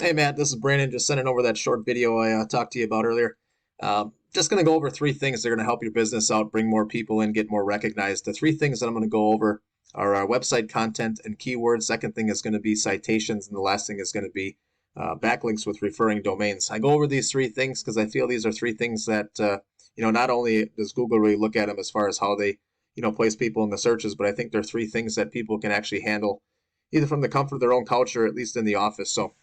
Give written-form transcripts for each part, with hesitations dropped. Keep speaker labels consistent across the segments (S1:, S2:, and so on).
S1: Hey Matt, this is Brandon. Just sending over that short video I talked to you about earlier. Just going to go over three things that are going to help your business out, bring more people in, get more recognized. The three things that I'm going to go over are website content and keywords. Second thing is going to be citations, and the last thing is going to be backlinks with referring domains. I go over these three things because I feel these are three things that not only does Google really look at them as far as how they place people in the searches, but I think they're three things that people can actually handle either from the comfort of their own couch or at least in the office. So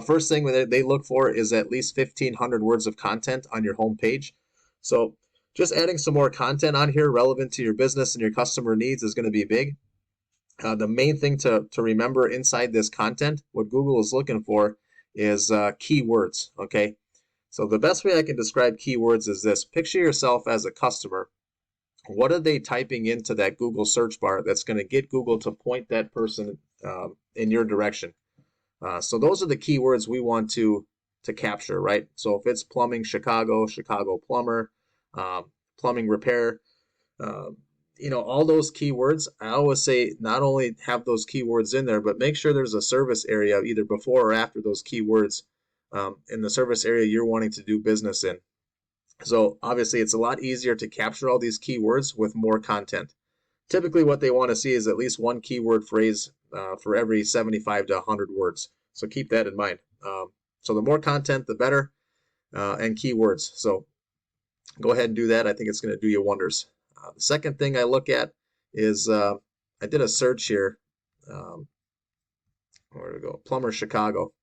S1: first thing that they look for is at least 1,500 words of content on your home page. So just adding some more content on here relevant to your business and your customer needs is going to be big. The main thing to remember inside this content, what Google is looking for is keywords, okay? So the best way I can describe keywords is this. Picture yourself as a customer. What are they typing into that Google search bar that's going to get Google to point that person in your direction? So those are the keywords we want to capture, right? So if it's plumbing Chicago, Chicago plumber, plumbing repair, all those keywords, I always say not only have those keywords in there, but make sure there's a service area either before or after those keywords in the service area you're wanting to do business in. So obviously it's a lot easier to capture all these keywords with more content. Typically what they want to see is at least one keyword phrase for every 75 to 100 words. So keep that in mind. So the more content, the better, and keywords. So go ahead and do that. I think it's going to do you wonders. The second thing I look at is I did a search here. Where to go? Plumber Chicago.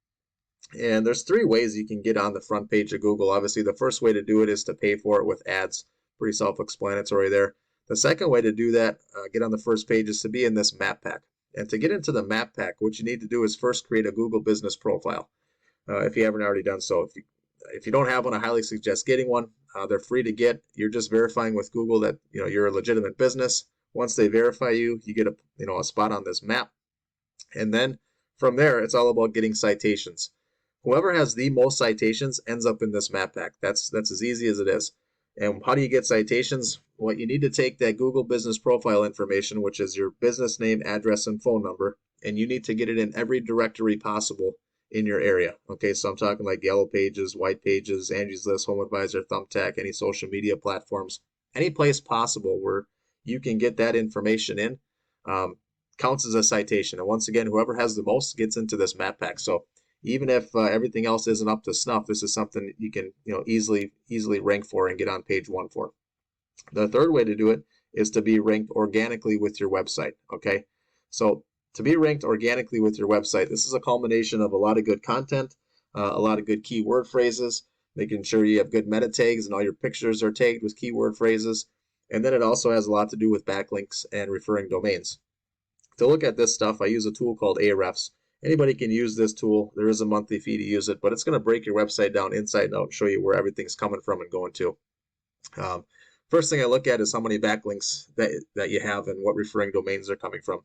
S1: And there's three ways you can get on the front page of Google. Obviously, the first way to do it is to pay for it with ads. Pretty self-explanatory there. The second way to do that, get on the first page, is to be in this map pack. And to get into the map pack, what you need to do is first create a Google business profile, if you haven't already done so. If you don't have one, I highly suggest getting one. They're free to get. You're just verifying with Google that you're a legitimate business. Once they verify you, you get a spot on this map. And then from there, it's all about getting citations. Whoever has the most citations ends up in this map pack. That's as easy as it is. And how do you get citations? Well, you need to take that Google business profile information, which is your business name, address, and phone number, and you need to get it in every directory possible in your area. Okay, so I'm talking like Yellow Pages, White Pages, Angie's List, Home Advisor, Thumbtack, any social media platforms, any place possible where you can get that information in counts as a citation. And once again, whoever has the most gets into this map pack. So even if everything else isn't up to snuff, this is something you can easily rank for and get on page one for. The third way to do it is to be ranked organically with your website. Okay, so to be ranked organically with your website, this is a culmination of a lot of good content, a lot of good keyword phrases, making sure you have good meta tags and all your pictures are tagged with keyword phrases, and then it also has a lot to do with backlinks and referring domains. To look at this stuff, I use a tool called Ahrefs. Anybody can use this tool. There is a monthly fee to use it, but it's going to break your website down inside and out and show you where everything's coming from and going to. First thing I look at is how many backlinks that you have and what referring domains they're coming from.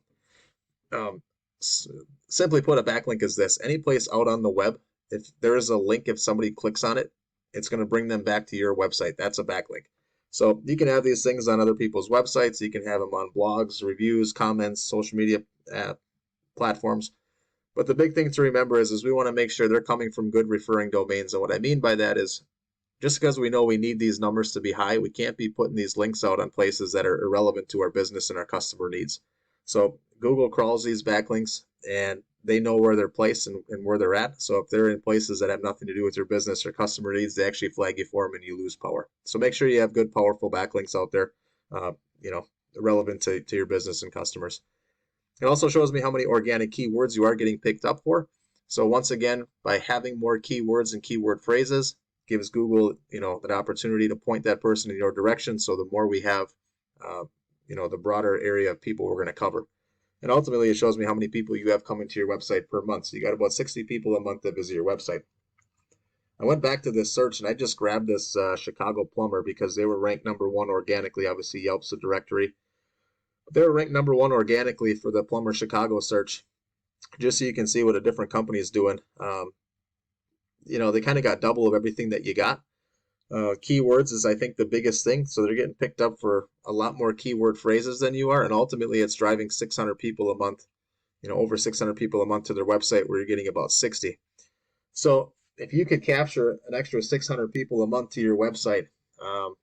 S1: Simply put, a backlink is this. Any place out on the web, if there is a link, if somebody clicks on it, it's going to bring them back to your website. That's a backlink. So you can have these things on other people's websites. You can have them on blogs, reviews, comments, social media platforms. But the big thing to remember is we want to make sure they're coming from good referring domains. And what I mean by that is just because we know we need these numbers to be high, we can't be putting these links out on places that are irrelevant to our business and our customer needs. So Google crawls these backlinks and they know where they're placed and where they're at. So if they're in places that have nothing to do with your business or customer needs, they actually flag you for them and you lose power. So make sure you have good, powerful backlinks out there, relevant to your business and customers. It also shows me how many organic keywords you are getting picked up for. So once again, by having more keywords and keyword phrases, gives Google, that opportunity to point that person in your direction. So the more we have, the broader area of people we're going to cover. And ultimately, it shows me how many people you have coming to your website per month. So you got about 60 people a month that visit your website. I went back to this search and I just grabbed this Chicago plumber because they were ranked number one organically. Obviously, Yelp's a directory. They were ranked number one organically for the plumber Chicago search, just so you can see what a different company is doing. They kind of got double of everything that you got. Keywords is, I think, the biggest thing. So they're getting picked up for a lot more keyword phrases than you are. And ultimately, it's driving 600 people a month, over 600 people a month to their website where you're getting about 60. So if you could capture an extra 600 people a month to your website, um,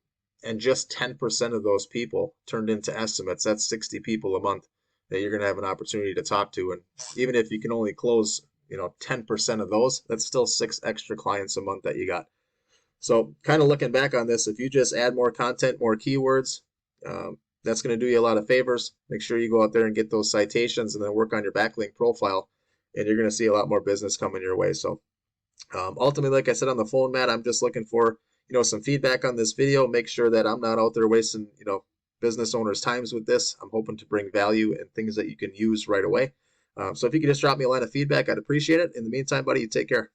S1: and just 10% of those people turned into estimates, that's 60 people a month that you're going to have an opportunity to talk to. And even if you can only close, 10% of those, that's still 6 extra clients a month that you got. So kind of looking back on this, if you just add more content, more keywords, that's going to do you a lot of favors. Make sure you go out there and get those citations and then work on your backlink profile, and you're going to see a lot more business coming your way. So ultimately, like I said on the phone, Matt, I'm just looking for, some feedback on this video. Make sure that I'm not out there wasting, business owners' times with this. I'm hoping to bring value and things that you can use right away. So if you could just drop me a line of feedback, I'd appreciate it. In the meantime, buddy, you take care.